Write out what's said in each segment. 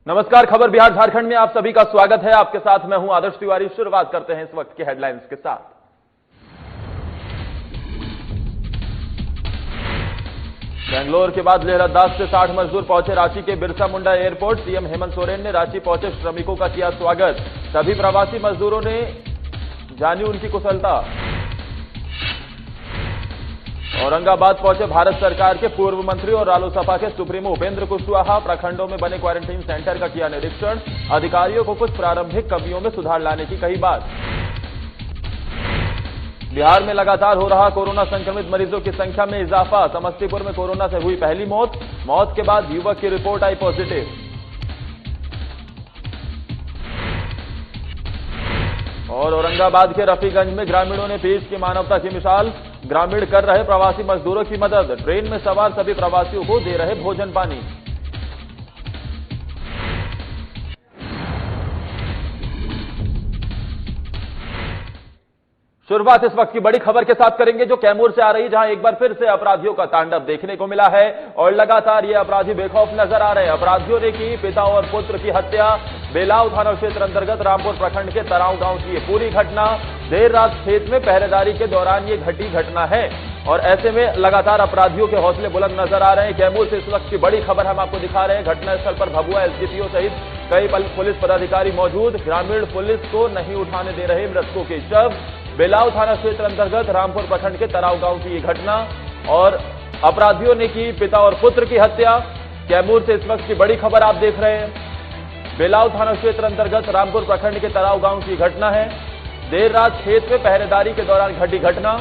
नमस्कार, खबर बिहार झारखंड में आप सभी का स्वागत है। आपके साथ मैं हूं आदर्श तिवारी। शुरुआत करते हैं इस वक्त के हेडलाइंस के साथ। बेंगलोर के बाद लेह लद्दाख से 60 मजदूर पहुंचे रांची के बिरसा मुंडा एयरपोर्ट। सीएम हेमंत सोरेन ने रांची पहुंचे श्रमिकों का किया स्वागत। सभी प्रवासी मजदूरों ने जानी उनकी कुशलता। औरंगाबाद पहुंचे भारत सरकार के पूर्व मंत्री और रालोसपा के सुप्रीमो उपेंद्र कुशवाहा। प्रखंडों में बने क्वारंटीन सेंटर का किया निरीक्षण। अधिकारियों को कुछ प्रारंभिक कमियों में सुधार लाने की कही बात। बिहार में लगातार हो रहा कोरोना संक्रमित मरीजों की संख्या में इजाफा। समस्तीपुर में कोरोना से हुई पहली मौत के बाद युवक की रिपोर्ट आई पॉजिटिव। और औरंगाबाद के रफीगंज में ग्रामीणों ने पेश की मानवता की मिसाल। ग्रामीण कर रहे प्रवासी मजदूरों की मदद। ट्रेन में सवार सभी प्रवासियों को दे रहे भोजन पानी। शुरुआत इस वक्त की बड़ी खबर के साथ करेंगे जो कैमूर से आ रही, जहां एक बार फिर से अपराधियों का तांडव देखने को मिला है और लगातार ये अपराधी बेखौफ नजर आ रहे हैं। अपराधियों ने की पिता और पुत्र की हत्या। बेलाव थाना क्षेत्र अंतर्गत रामपुर प्रखंड के तराव गांव की ये पूरी घटना देर रात खेत में पहरेदारी के दौरान ये घटी घटना है और ऐसे में लगातार अपराधियों के हौसले बुलंद नजर आ रहे हैं। कैमूर से इस वक्त की बड़ी खबर हम आपको दिखा रहे हैं। घटनास्थल पर भभुआ एसडीपीओ सहित कई पुलिस पदाधिकारी मौजूद। ग्रामीण पुलिस को नहीं उठाने दे रहे मृतकों के शव। बेलाव थाना क्षेत्र अंतर्गत रामपुर प्रखंड के तराव गांव की ये घटना और अपराधियों ने की पिता और पुत्र की हत्या। कैमूर से इस वक्त की बड़ी खबर आप देख रहे हैं। बेलाव थाना क्षेत्र अंतर्गत रामपुर प्रखंड के तराव गांव की घटना है। देर रात खेत में पहरेदारी के दौरान घटी घटना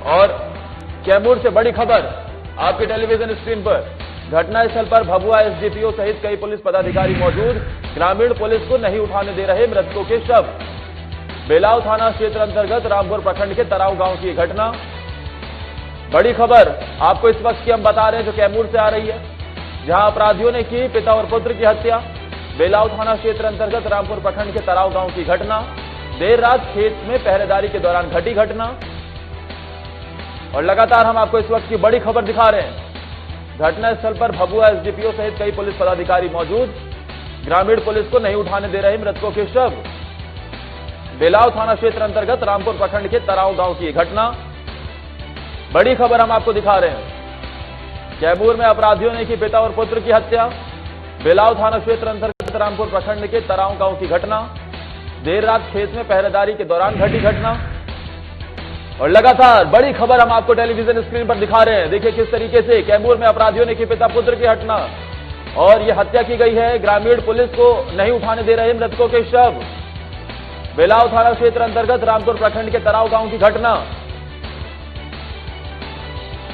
और कैमूर से बड़ी खबर आपके टेलीविजन स्क्रीन पर। घटनास्थल पर भभुआ एसडीपीओ सहित कई पुलिस पदाधिकारी मौजूद। ग्रामीण पुलिस को नहीं उठाने दे रहे मृतकों के शव। बेलाव थाना क्षेत्र अंतर्गत रामपुर प्रखंड के तराव गांव की घटना। बड़ी खबर आपको इस वक्त की हम बता रहे हैं जो कैमूर से आ रही है, जहां अपराधियों ने की पिता और पुत्र की हत्या। बेलाव थाना क्षेत्र अंतर्गत रामपुर प्रखंड के तराव गांव की घटना। देर रात खेत में पहरेदारी के दौरान घटी घटना और लगातार हम आपको इस वक्त की बड़ी खबर दिखा रहे हैं। घटनास्थल पर भभुआ एसडीपीओ सहित कई पुलिस पदाधिकारी मौजूद। ग्रामीण पुलिस को नहीं उठाने दे रहे मृतकों के शव। बेलाव थाना क्षेत्र अंतर्गत रामपुर प्रखंड के तराव गांव की घटना। बड़ी खबर हम आपको दिखा रहे हैं। कैमूर में अपराधियों ने की पिता और पुत्र की हत्या। बेलाव थाना क्षेत्र अंतर्गत रामपुर प्रखंड के तराव गांव की घटना। देर रात खेत में पहरेदारी के दौरान घटी घटना और लगातार बड़ी खबर हम आपको टेलीविजन स्क्रीन पर दिखा रहे हैं। देखिए किस तरीके से कैमूर में अपराधियों ने की पिता पुत्र की घटना और यह हत्या की गई है। ग्रामीण पुलिस को नहीं उठाने दे रहे मृतकों के शव। बेलाव थाना क्षेत्र अंतर्गत रामपुर प्रखंड के तराव गांव की घटना।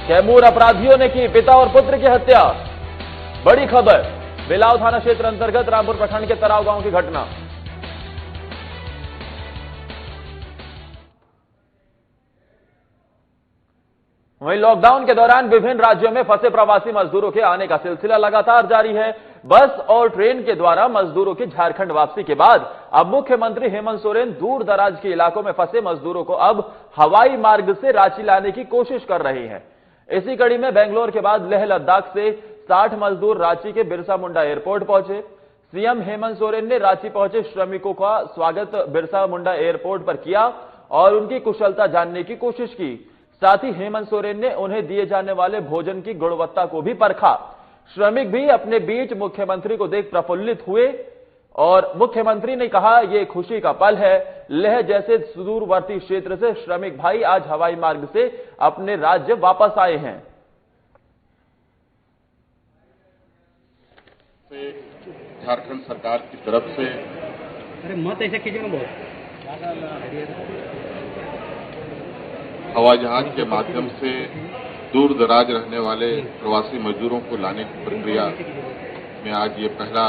कैमूर अपराधियों ने की पिता और पुत्र की हत्या। बड़ी खबर बेलाव थाना क्षेत्र अंतर्गत रामपुर प्रखंड के तराव गांव की घटना। वहीं लॉकडाउन के दौरान विभिन्न राज्यों में फंसे प्रवासी मजदूरों के आने का सिलसिला लगातार जारी है। बस और ट्रेन के द्वारा मजदूरों की झारखंड वापसी के बाद अब मुख्यमंत्री हेमंत सोरेन दूर दराज के इलाकों में फंसे मजदूरों को अब हवाई मार्ग से रांची लाने की कोशिश कर रही हैं। इसी कड़ी में बेंगलोर के बाद लेह लद्दाख से 60 मजदूर रांची के बिरसा मुंडा एयरपोर्ट पहुंचे। सीएम हेमंत सोरेन ने रांची पहुंचे श्रमिकों का स्वागत बिरसा मुंडा एयरपोर्ट पर किया और उनकी कुशलता जानने की कोशिश की। साथ ही हेमंत सोरेन ने उन्हें दिए जाने वाले भोजन की गुणवत्ता को भी परखा। श्रमिक भी अपने बीच मुख्यमंत्री को देख प्रफुल्लित हुए और मुख्यमंत्री ने कहा यह खुशी का पल है। लेह जैसे सुदूरवर्ती क्षेत्र से श्रमिक भाई आज हवाई मार्ग से अपने राज्य वापस आए हैं। झारखंड सरकार की तरफ से मत ऐसा कीजिए ना बहुत हवाई जहाज के माध्यम से दूर दराज रहने वाले प्रवासी मजदूरों को लाने की प्रक्रिया में आज ये पहला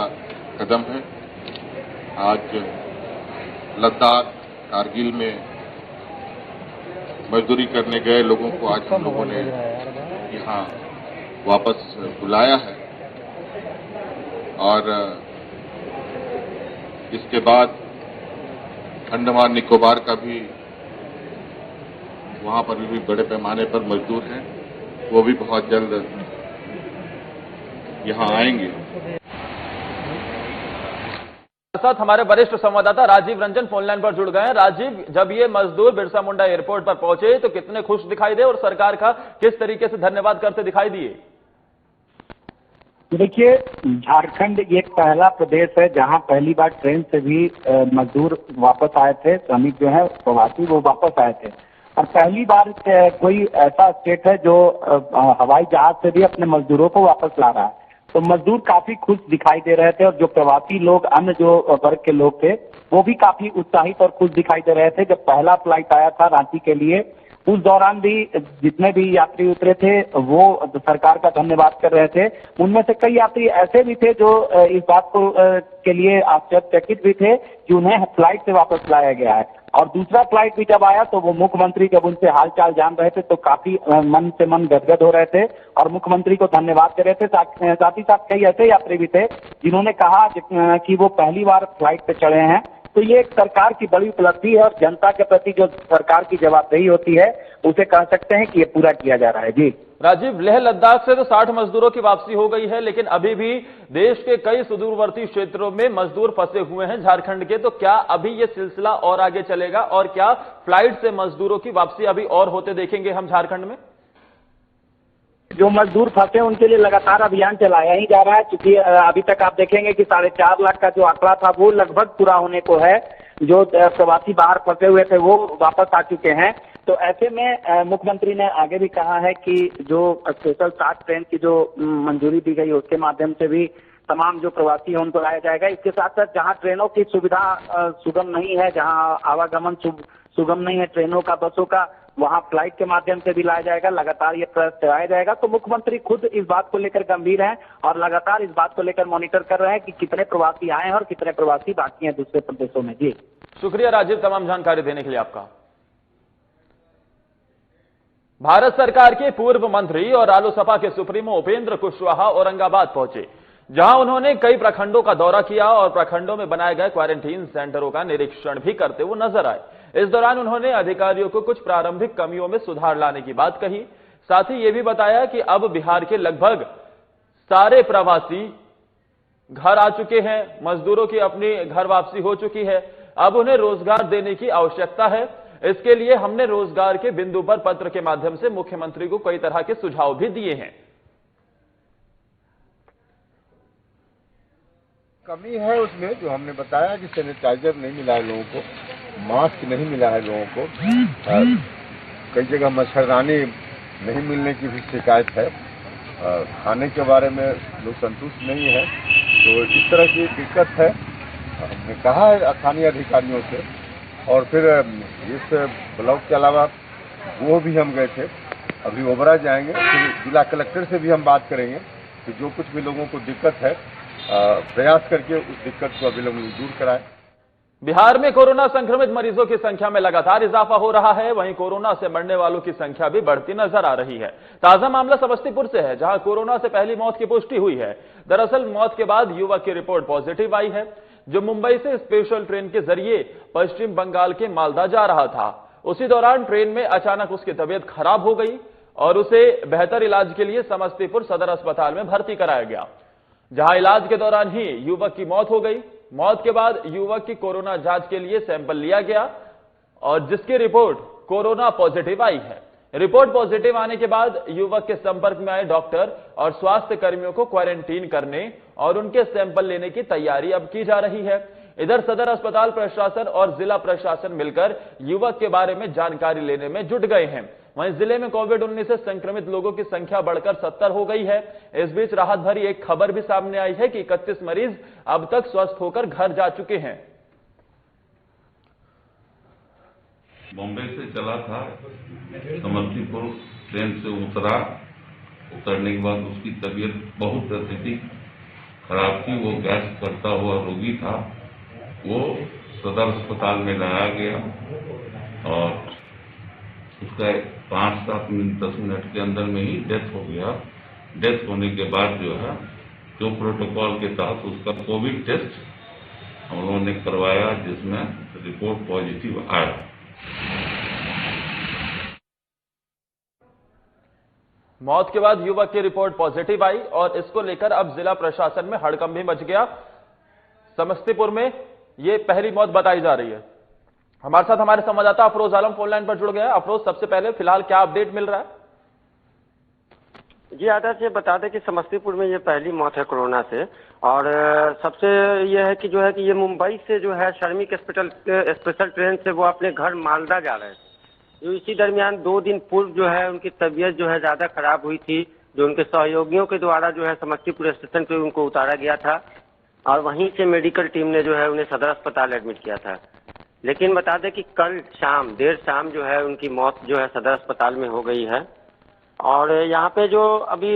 कदम है। आज लद्दाख कारगिल में मजदूरी करने गए लोगों को आज हम लोगों ने यहाँ वापस बुलाया है और इसके बाद अंडमान निकोबार का भी वहां पर भी बड़े पैमाने पर मजदूर हैं, वो भी बहुत जल्द यहां आएंगे। साथ हमारे वरिष्ठ संवाददाता राजीव रंजन फोनलाइन पर जुड़ गए हैं। राजीव, जब ये मजदूर बिरसा मुंडा एयरपोर्ट पर पहुंचे तो कितने खुश दिखाई दे और सरकार का किस तरीके से धन्यवाद करते दिखाई दिए? देखिए, झारखंड ये पहला प्रदेश है जहां पहली बार ट्रेन से भी मजदूर वापस आए थे। श्रमिक जो है प्रवासी वो वापस आए थे और पहली बार कोई ऐसा स्टेट है जो हवाई जहाज से भी अपने मजदूरों को वापस ला रहा है। तो मजदूर काफी खुश दिखाई दे रहे थे और जो प्रवासी लोग, अन्य जो वर्ग के लोग थे, वो भी काफी उत्साहित और खुश दिखाई दे रहे थे। जब पहला फ्लाइट आया था रांची के लिए, उस दौरान भी जितने भी यात्री उतरे थे वो सरकार का धन्यवाद कर रहे थे। उनमें से कई यात्री ऐसे भी थे जो इस बात को के लिए आश्चर्यचकित भी थे कि उन्हें फ्लाइट से वापस लाया गया है। और दूसरा फ्लाइट भी जब आया तो वो मुख्यमंत्री जब उनसे हालचाल जान रहे थे तो काफी मन से मन गदगद हो रहे थे और मुख्यमंत्री को धन्यवाद कर रहे थे। साथ ही साथ कई ऐसे यात्री भी थे जिन्होंने कहा कि वो पहली बार फ्लाइट पे चढ़े हैं। तो ये एक सरकार की बड़ी उपलब्धि है और जनता के प्रति जो सरकार की जवाबदेही होती है उसे कह सकते हैं कि ये पूरा किया जा रहा है। जी राजीव, लेह लद्दाख से तो 60 मजदूरों की वापसी हो गई है, लेकिन अभी भी देश के कई सुदूरवर्ती क्षेत्रों में मजदूर फंसे हुए हैं झारखंड के। तो क्या अभी ये सिलसिला और आगे चलेगा और क्या फ्लाइट से मजदूरों की वापसी अभी और होते देखेंगे हम झारखंड में? जो मजदूर फंसे उनके लिए लगातार अभियान चलाया ही जा रहा है, क्योंकि अभी तक आप देखेंगे कि 4.5 लाख का जो आंकड़ा था वो लगभग पूरा होने को है। जो प्रवासी बाहर फंसे हुए थे वो वापस आ चुके हैं। तो ऐसे में मुख्यमंत्री ने आगे भी कहा है कि जो स्पेशल 60 ट्रेन की जो मंजूरी दी गई उसके माध्यम से भी तमाम जो प्रवासी है उनको लाया जाएगा। इसके साथ साथ जहां ट्रेनों की सुविधा सुगम नहीं है, जहां आवागमन सुगम नहीं है ट्रेनों का, बसों का, वहां फ्लाइट के माध्यम से भी लाया जाएगा। लगातार ये प्रयास चलाया जाएगा। तो मुख्यमंत्री खुद इस बात को लेकर गंभीर हैं और लगातार इस बात को लेकर मॉनिटर कर रहे हैं कि कितने प्रवासी आए हैं और कितने प्रवासी बाकी हैं दूसरे प्रदेशों में। जी शुक्रिया राजीव, तमाम जानकारी देने के लिए आपका। भारत सरकार के पूर्व मंत्री और रालोसपा के सुप्रीमो उपेंद्र कुशवाहा औरंगाबाद पहुंचे, जहां उन्होंने कई प्रखंडों का दौरा किया और प्रखंडों में बनाए गए क्वारंटीन सेंटरों का निरीक्षण भी करते हुए नजर आए। इस दौरान उन्होंने अधिकारियों को कुछ प्रारंभिक कमियों में सुधार लाने की बात कही। साथ ही यह भी बताया कि अब बिहार के लगभग सारे प्रवासी घर आ चुके हैं, मजदूरों की अपनी घर वापसी हो चुकी है। अब उन्हें रोजगार देने की आवश्यकता है। इसके लिए हमने रोजगार के बिंदु पर पत्र के माध्यम से मुख्यमंत्री को कई तरह के सुझाव भी दिए हैं। कमी है उसमें जो हमने बताया कि सैनिटाइजर नहीं मिला है लोगों को, मास्क नहीं मिला है लोगों को, कई जगह मच्छरदानी नहीं मिलने की भी शिकायत है, खाने के बारे में लोग संतुष्ट नहीं है। तो इस तरह की दिक्कत है। हमने कहा है स्थानीय अधिकारियों से और फिर इस ब्लॉक के अलावा वो भी हम गए थे, अभी ओबरा जाएंगे, फिर जिला कलेक्टर से भी हम बात करेंगे कि जो कुछ भी लोगों को दिक्कत है प्रयास करके उस दिक्कत को अविलंब दूर कराएं। बिहार में कोरोना संक्रमित मरीजों की संख्या में लगातार इजाफा हो रहा है, वहीं कोरोना से मरने वालों की संख्या भी बढ़ती नजर आ रही है। ताजा मामला समस्तीपुर से है, जहां कोरोना से पहली मौत की पुष्टि हुई है। दरअसल मौत के बाद युवक की रिपोर्ट पॉजिटिव आई है, जो मुंबई से स्पेशल ट्रेन के जरिए पश्चिम बंगाल के मालदा जा रहा था। उसी दौरान ट्रेन में अचानक उसकी तबीयत खराब हो गई और उसे बेहतर इलाज के लिए समस्तीपुर सदर अस्पताल में भर्ती कराया गया, जहां इलाज के दौरान ही युवक की मौत हो गई। मौत के बाद युवक की कोरोना जांच के लिए सैंपल लिया गया और जिसकी रिपोर्ट कोरोना पॉजिटिव आई है। रिपोर्ट पॉजिटिव आने के बाद युवक के संपर्क में आए डॉक्टर और स्वास्थ्य कर्मियों को क्वारंटीन करने और उनके सैंपल लेने की तैयारी अब की जा रही है। इधर सदर अस्पताल प्रशासन और जिला प्रशासन मिलकर युवक के बारे में जानकारी लेने में जुट गए हैं। वहीं जिले में कोविड-19 से संक्रमित लोगों की संख्या बढ़कर 70 हो गई है। इस बीच राहत भरी एक खबर भी सामने आई है कि 31 मरीज अब तक स्वस्थ होकर घर जा चुके हैं। बॉम्बे से चला था, समस्तीपुर ट्रेन से उतरने के बाद उसकी तबीयत बहुत अत्यधिक खराब थी। वो गैस करता हुआ रोगी था। वो सदर अस्पताल में लाया गया और उसका 5-7 मिनट 10 मिनट के अंदर में ही डेथ हो गया। डेथ होने के बाद जो है जो प्रोटोकॉल के तहत उसका कोविड टेस्ट हम लोगों ने करवाया, जिसमें रिपोर्ट पॉजिटिव आया। मौत के बाद युवक की रिपोर्ट पॉजिटिव आई और इसको लेकर अब जिला प्रशासन में हड़कंप भी मच गया। समस्तीपुर में ये पहली मौत बताई जा रही है। हमारे साथ हमारे संवाददाता अफरोज आलम फोन लाइन पर जुड़ गए हैं। अफरोज, सबसे पहले फिलहाल क्या अपडेट मिल रहा है? जी आदर्श, ये बता दें कि समस्तीपुर में ये पहली मौत है कोरोना से। और सबसे ये है कि जो है कि ये मुंबई से जो है श्रमिक स्पेशल ट्रेन से वो अपने घर मालदा जा रहे थे। जो इसी दरमियान 2 दिन पूर्व जो है उनकी तबीयत जो है ज्यादा खराब हुई थी, जो उनके सहयोगियों के द्वारा जो है समस्तीपुर स्टेशन पे उनको उतारा गया था और वहीं से मेडिकल टीम ने जो है उन्हें सदर अस्पताल एडमिट किया था। लेकिन बता दें कि कल शाम देर शाम जो है उनकी मौत जो है सदर अस्पताल में हो गई है। और यहाँ पे जो अभी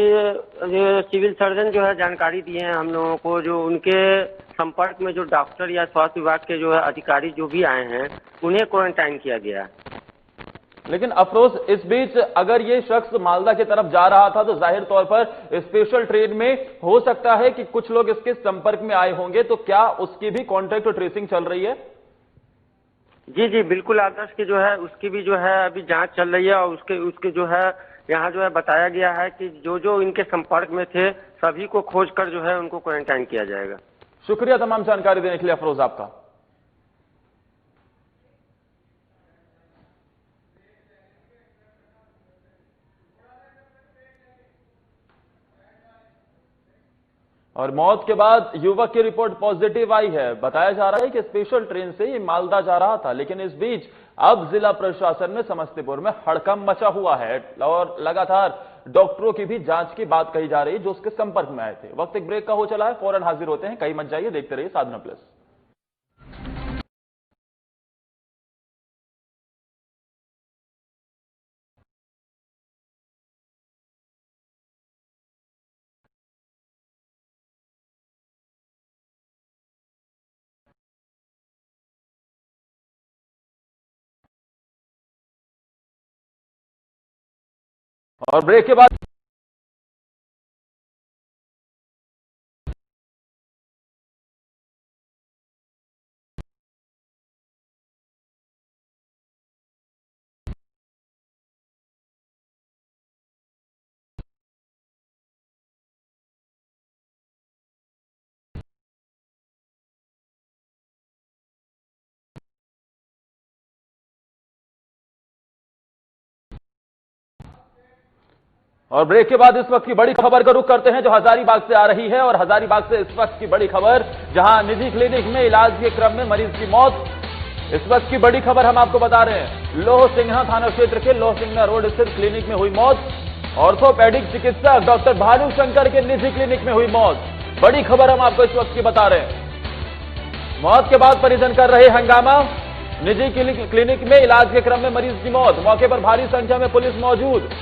सिविल सर्जन जो है जानकारी दिए हैं हम लोगों को, जो उनके संपर्क में जो डॉक्टर या स्वास्थ्य विभाग के जो है अधिकारी जो भी आए हैं उन्हें क्वारंटाइन किया गया है। लेकिन अफरोज, इस बीच अगर ये शख्स मालदा की तरफ जा रहा था तो जाहिर तौर पर स्पेशल ट्रेन में हो सकता है कि कुछ लोग इसके संपर्क में आए होंगे, तो क्या उसकी भी कॉन्टैक्ट ट्रेसिंग चल रही है? जी जी बिल्कुल आदर्श, की जो है उसकी भी जो है अभी जांच चल रही है। और उसके जो है यहाँ जो है बताया गया है कि जो जो इनके संपर्क में थे सभी को खोज कर जो है उनको क्वारंटाइन किया जाएगा। शुक्रिया तमाम जानकारी देने के लिए अफरोज आपका। और मौत के बाद युवक की रिपोर्ट पॉजिटिव आई है। बताया जा रहा है कि स्पेशल ट्रेन से ये मालदा जा रहा था, लेकिन इस बीच अब जिला प्रशासन में समस्तीपुर में हड़कंप मचा हुआ है और लगातार डॉक्टरों की भी जांच की बात कही जा रही है जो उसके संपर्क में आए थे। वक्त एक ब्रेक का हो चला है, फौरन हाजिर होते हैं। कहीं मत जाइए, देखते रहिए साधना प्लस। और ब्रेक के बाद इस वक्त की बड़ी खबर का रुख करते हैं जो हजारीबाग से आ रही है। और हजारीबाग से इस वक्त की बड़ी खबर, जहां निजी क्लिनिक में इलाज के क्रम में मरीज की मौत। इस वक्त की बड़ी खबर हम आपको बता रहे हैं, लोह सिंघना थाना क्षेत्र के लोह सिंघना रोड स्थित क्लिनिक में हुई मौत। ऑर्थोपेडिक चिकित्सक डॉक्टर भानु शंकर के निजी क्लिनिक में हुई मौत। बड़ी खबर हम आपको इस वक्त की बता रहे हैं। मौत के बाद परिजन कर रहे हंगामा। निजी क्लिनिक में इलाज के क्रम में मरीज की मौत, मौके पर भारी संख्या में पुलिस मौजूद।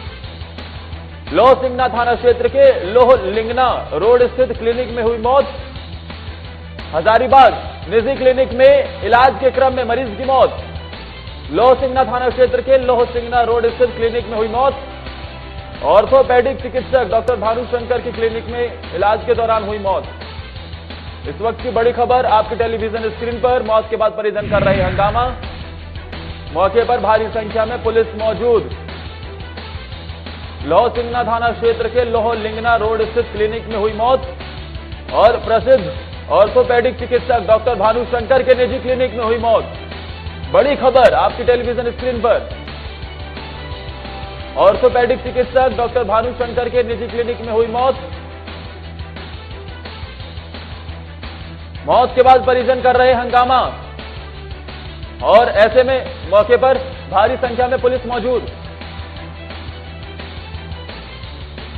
लोह सिंघना थाना क्षेत्र के लोह लिंगना रोड स्थित क्लिनिक में हुई मौत। हजारीबाग निजी क्लिनिक में इलाज के क्रम में मरीज की मौत। लोह सिंघना थाना क्षेत्र के लोह सिंघना रोड स्थित क्लिनिक में हुई मौत। ऑर्थोपेडिक चिकित्सक डॉक्टर भानु शंकर की क्लिनिक में इलाज के दौरान हुई मौत। इस वक्त की बड़ी खबर आपकी टेलीविजन स्क्रीन पर। मौत के बाद परिजन कर रहे हंगामा, मौके पर भारी संख्या में पुलिस मौजूद। लोह सिंघना थाना क्षेत्र के लोह लिंगना रोड स्थित क्लिनिक में हुई मौत और प्रसिद्ध ऑर्थोपेडिक चिकित्सक डॉक्टर भानु शंकर के निजी क्लिनिक में हुई मौत। बड़ी खबर आपकी टेलीविजन स्क्रीन पर। ऑर्थोपेडिक चिकित्सक डॉक्टर भानु शंकर के निजी क्लिनिक में हुई मौत। मौत के बाद परिजन कर रहे हंगामा और ऐसे में मौके पर भारी संख्या में पुलिस मौजूद।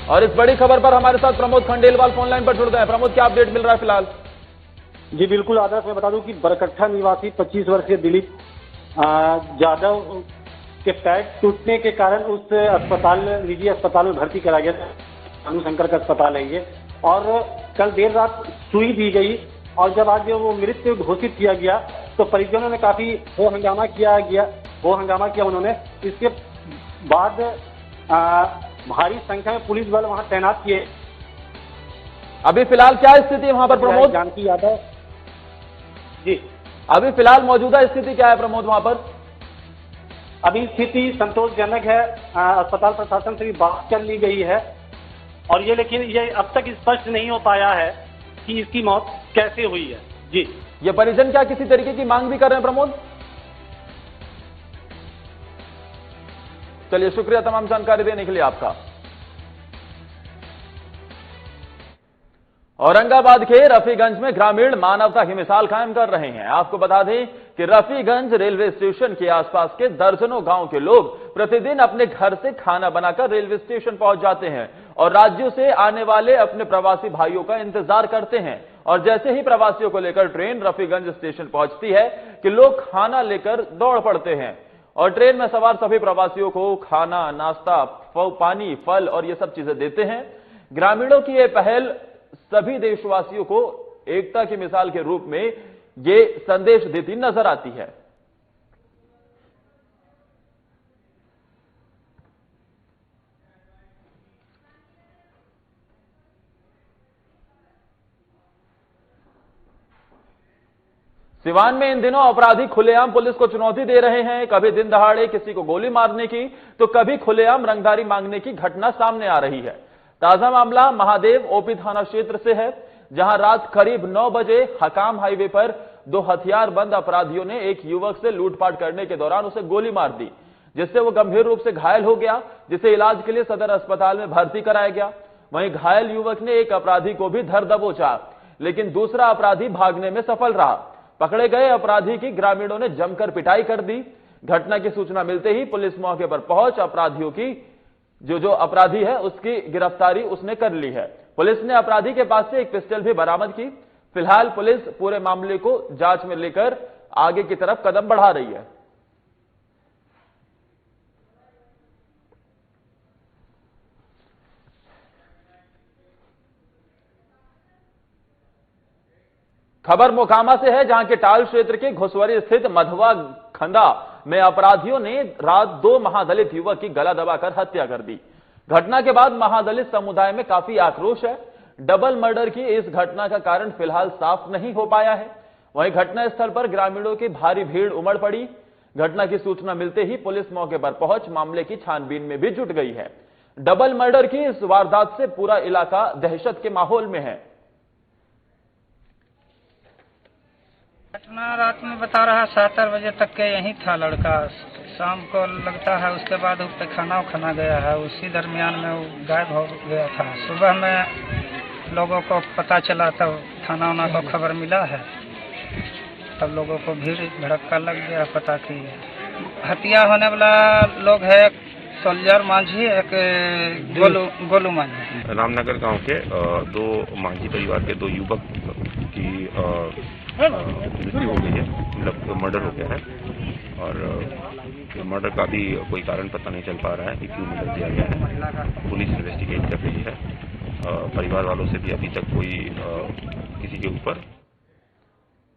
और इस बड़ी खबर पर हमारे साथ प्रमोद खंडेलवाल फोन लाइन पर जुड़ गए हैं। प्रमोद, क्या अपडेट मिल रहा है फिलहाल? जी बिल्कुल आदर्श, मैं बता दूं कि बरकट्ठा निवासी 25 वर्षीय दिलीप यादव के पैर टूटने के कारण उस निजी अस्पताल में भर्ती करा गया था। भानु शंकर का अस्पताल है ये। और कल देर रात सुई दी गई और जब आज वो मृत घोषित किया गया तो परिजनों ने काफी वो हंगामा किया उन्होंने। इसके बाद भारी संख्या में पुलिस बल वहां तैनात किए। अभी फिलहाल क्या स्थिति है वहां पर प्रमोद? जानकी यादव जी, अभी फिलहाल मौजूदा स्थिति क्या है प्रमोद वहां पर? अभी स्थिति संतोषजनक है। अस्पताल प्रशासन से भी बात कर ली गई है और लेकिन ये अब तक स्पष्ट नहीं हो पाया है कि इसकी मौत कैसे हुई है। जी ये परिजन क्या किसी तरीके की मांग भी कर रहे हैं प्रमोद? चलिए, शुक्रिया तमाम जानकारी देने के लिए आपका। औरंगाबाद के रफीगंज में ग्रामीण मानवता की मिसाल कायम कर रहे हैं। आपको बता दें कि रफीगंज रेलवे स्टेशन के आसपास के दर्जनों गांव के लोग प्रतिदिन अपने घर से खाना बनाकर रेलवे स्टेशन पहुंच जाते हैं और राज्यों से आने वाले अपने प्रवासी भाइयों का इंतजार करते हैं। और जैसे ही प्रवासियों को लेकर ट्रेन रफीगंज स्टेशन पहुंचती है कि लोग खाना लेकर दौड़ पड़ते हैं और ट्रेन में सवार सभी प्रवासियों को खाना, नाश्ता, पानी, फल और ये सब चीजें देते हैं। ग्रामीणों की यह पहल सभी देशवासियों को एकता की मिसाल के रूप में ये संदेश देती नजर आती है। सिवान में इन दिनों अपराधी खुलेआम पुलिस को चुनौती दे रहे हैं। कभी दिन दहाड़े किसी को गोली मारने की तो कभी खुलेआम रंगदारी मांगने की घटना सामने आ रही है। ताजा मामला महादेव ओपी थाना क्षेत्र से है, जहां रात करीब 9 बजे हकाम हाईवे पर 2 हथियारबंद अपराधियों ने एक युवक से लूटपाट करने के दौरान उसे गोली मार दी, जिससे वो गंभीर रूप से घायल हो गया, जिसे इलाज के लिए सदर अस्पताल में भर्ती कराया गया। वहीं घायल युवक ने एक अपराधी को भी धर दबोचा, लेकिन दूसरा अपराधी भागने में सफल रहा। पकड़े गए अपराधी की ग्रामीणों ने जमकर पिटाई कर दी। घटना की सूचना मिलते ही पुलिस मौके पर पहुंच अपराधियों की जो अपराधी है उसकी गिरफ्तारी उसने कर ली है। पुलिस ने अपराधी के पास से एक पिस्टल भी बरामद की। फिलहाल पुलिस पूरे मामले को जांच में लेकर आगे की तरफ कदम बढ़ा रही है। खबर मोकामा से है, जहां के टाल क्षेत्र के घुसवरी स्थित मधवा खंदा में अपराधियों ने रात 2 महादलित युवक की गला दबाकर हत्या कर दी। घटना के बाद महादलित समुदाय में काफी आक्रोश है। डबल मर्डर की इस घटना का कारण फिलहाल साफ नहीं हो पाया है। वहीं घटनास्थल पर ग्रामीणों की भारी भीड़ उमड़ पड़ी। घटना की सूचना मिलते ही पुलिस मौके पर पहुंच मामले की छानबीन में भी जुट गई है। डबल मर्डर की इस वारदात से पूरा इलाका दहशत के माहौल में है। घटना रात में बता रहा 7-8 बजे तक के यहीं था लड़का। शाम को लगता है उसके बाद उस पे खाना गया है, उसी दरमियान में वो गायब हो गया था। सुबह में लोगों को पता चला, तब थाना को खबर मिला है, तब लोगों को भीड़ भड़क्का लग गया। पता की हत्या होने वाला लोग है सोल्जर मांझी, एक गोलू मांझी। रामनगर गांव के 2 मांझी परिवार के 2 युवक की मृत्यु हो गई है, मतलब मर्डर हो गया है। और मर्डर का भी कोई कारण पता नहीं चल पा रहा है कि क्यों मर्डर किया गया है। पुलिस इन्वेस्टिगेट कर रही है। परिवार वालों से भी अभी तक कोई किसी के ऊपर।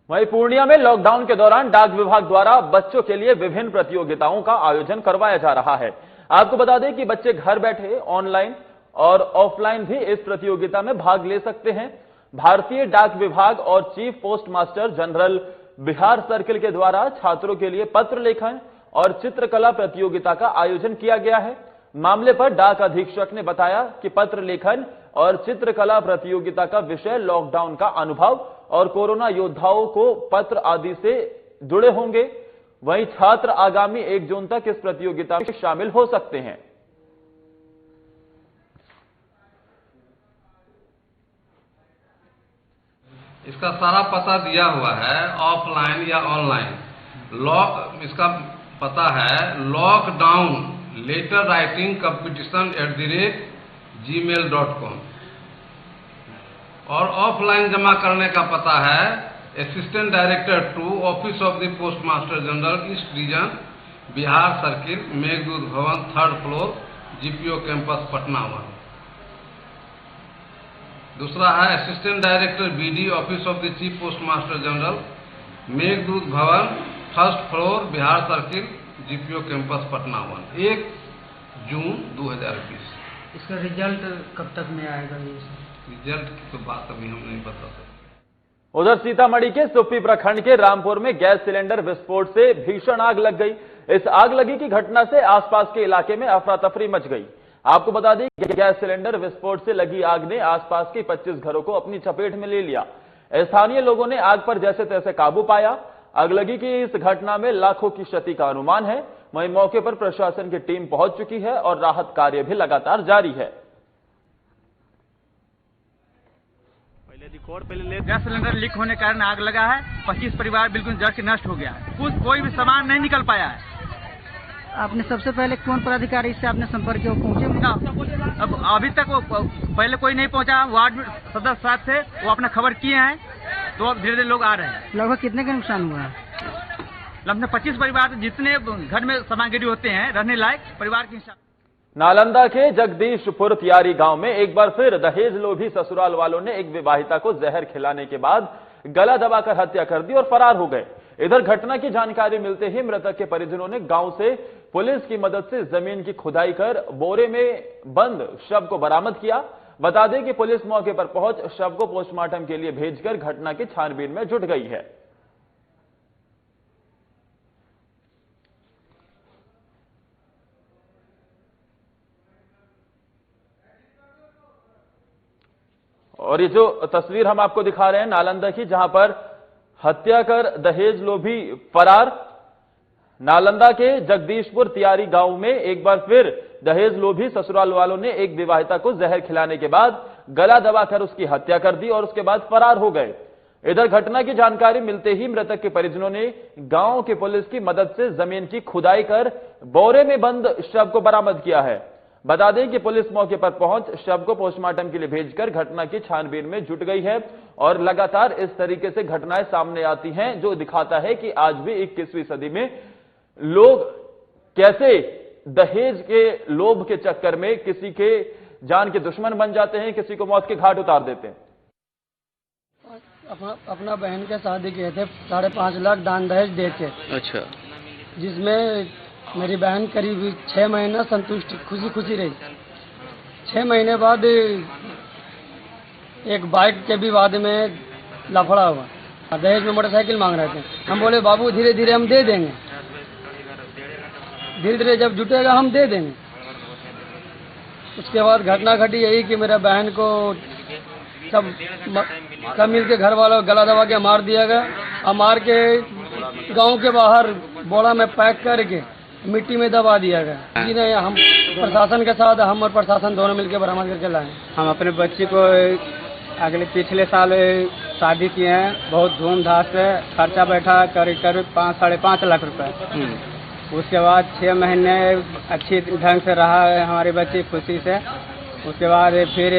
वहीं पूर्णिया में लॉकडाउन के दौरान डाक विभाग द्वारा बच्चों के लिए विभिन्न प्रतियोगिताओं का आयोजन करवाया जा रहा है। आपको बता दें कि बच्चे घर बैठे ऑनलाइन और ऑफलाइन भी इस प्रतियोगिता में भाग ले सकते हैं। भारतीय डाक विभाग और chief post master general Bihar circle के द्वारा छात्रों के लिए पत्र लेखन और चित्रकला प्रतियोगिता का आयोजन किया गया है। मामले पर डाक अधीक्षक ने बताया कि पत्र लेखन और चित्रकला प्रतियोगिता का विषय लॉकडाउन का अनुभव और कोरोना योद्धाओं को पत्र आदि से जुड़े होंगे। वहीं छात्र आगामी 1 जून तक इस प्रतियोगिता में शामिल हो सकते हैं। इसका सारा पता दिया हुआ है, ऑफलाइन या ऑनलाइन। इसका पता है lockdown letter writing competition @gmail.com। और ऑफलाइन जमा करने का पता है assistant director 2 office of the post master general east region Bihar circle Meghdoot भवन 3rd floor GPO campus Patna 1। दूसरा है assistant director BD office of the chief post master general Meghdoot भवन 1st floor Bihar circle GPO campus Patna 1, 1 जून 2020। इसका रिजल्ट कब तक में आएगा? Result की तो बात अभी हम नहीं बता सकते। उधर सीतामढ़ी के सुप्पी प्रखंड के रामपुर में गैस सिलेंडर विस्फोट से भीषण आग लग गई। इस आग लगी की घटना से आसपास के इलाके में अफरा तफरी मच गई। आपको बता दें कि गैस सिलेंडर विस्फोट से लगी आग ने आसपास के 25 घरों को अपनी चपेट में ले लिया। स्थानीय लोगों ने आग पर जैसे तैसे काबू पाया। अगलगी की इस घटना में लाखों की क्षति का अनुमान है। वहीं मौके पर प्रशासन की टीम पहुंच चुकी है और राहत कार्य भी लगातार जारी है। पहले गैस सिलेंडर लीक होने के कारण आग लगा है। 25 परिवार बिल्कुल जड़ से नष्ट हो गया है। कोई भी सामान नहीं निकल पाया है। आपने सबसे पहले कौन पदाधिकारी से आपने संपर्क किया, पहुंचे? अब अभी तक वो पहले कोई नहीं पहुंचा। वार्ड सदस्य साथ थे, वो अपना खबर किए हैं, तो अब धीरे धीरे लोग आ रहे हैं। लगभग कितने का नुकसान हुआ है? लगभग 25 परिवार, जितने घर में सामग्री होते हैं रहने लायक परिवार के हिसाब। नालंदा के जगदीशपुर तियारी गांव में एक बार फिर दहेज लोभी ससुराल वालों ने एक विवाहिता को जहर खिलाने के बाद गला दबाकर हत्या कर दी और फरार हो गए। इधर घटना की जानकारी मिलते ही मृतक के परिजनों ने गांव से पुलिस की मदद से जमीन की खुदाई कर बोरे में बंद शव को बरामद किया। बता दें कि पुलिस मौके पर पहुंच शव को पोस्टमार्टम के लिए भेजकर घटना की छानबीन में जुट गई है। और ये जो तस्वीर हम आपको दिखा रहे हैं नालंदा की, जहां पर हत्या कर दहेज लोभी फरार। नालंदा के जगदीशपुर तियारी गांव में एक बार फिर दहेज लोभी ससुराल वालों ने एक विवाहिता को जहर खिलाने के बाद गला दबाकर उसकी हत्या कर दी और उसके बाद फरार हो गए। इधर घटना की जानकारी मिलते ही मृतक के परिजनों ने गांव की पुलिस की मदद से जमीन की खुदाई कर बोरे में बंद शव को बरामद किया है। बता दें कि पुलिस मौके पर पहुंच शव को पोस्टमार्टम के लिए भेजकर घटना की छानबीन में जुट गई है और लगातार इस तरीके से घटनाएं सामने आती हैं जो दिखाता है कि आज भी 21वीं सदी में लोग कैसे दहेज के लोभ के चक्कर में किसी के जान के दुश्मन बन जाते हैं, किसी को मौत के घाट उतार देते हैं। अपना बहन के शादी किए थे, 5.5 लाख दान दहेज दे के। अच्छा। जिसमें मेरी बहन करीब 6 महीना संतुष्ट खुशी रही। 6 महीने बाद एक बाइक के विवाद में लफड़ा हुआ। दहेज में मोटरसाइकिल मांग रहे थे। हम बोले बाबू धीरे धीरे हम दे देंगे, धीरे धीरे जब जुटेगा हम दे देंगे। उसके बाद घटना घटी यही कि मेरा बहन को सब मिल के घर वालों गला दबा के मार दिया गया और मार के गांव के बाहर बोरा में पैक करके मिट्टी में दबा दिया गया। जी नहीं, हम प्रशासन के साथ हम और प्रशासन दोनों मिलकर बरामद करके लाए। हम अपने बच्ची को पिछले साल शादी किए हैं, बहुत धूमधाम से खर्चा बैठा करीब 5-5.5 लाख रुपए। उसके बाद 6 महीने अच्छी ढंग से रहा है हमारी बच्ची खुशी से। उसके बाद फिर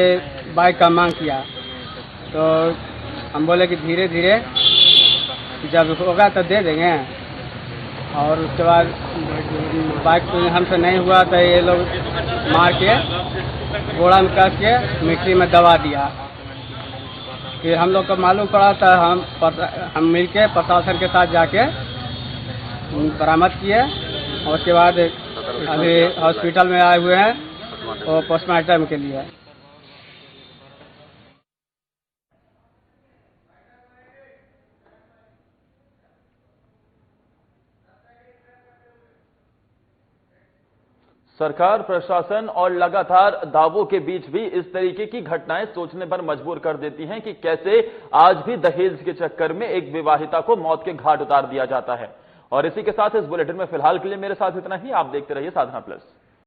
बाइक का मांग किया तो हम बोले कि धीरे धीरे जब होगा तो दे देंगे। और उसके बाद बाइक हमसे नहीं हुआ तो ये लोग मार के घोड़ा में कस के मिट्टी में दबा दिया। फिर हम लोग को मालूम पड़ा तो हम मिलके प्रशासन के साथ जाके बरामद किए और उसके बाद अभी हॉस्पिटल में आए हुए हैं और पोस्टमार्टम के लिए। सरकार, प्रशासन और लगातार दावों के बीच भी इस तरीके की घटनाएं सोचने पर मजबूर कर देती हैं कि कैसे आज भी दहेज के चक्कर में एक विवाहिता को मौत के घाट उतार दिया जाता है। और इसी के साथ इस बुलेटिन में फिलहाल के लिए मेरे साथ इतना ही। आप देखते रहिए साधना प्लस।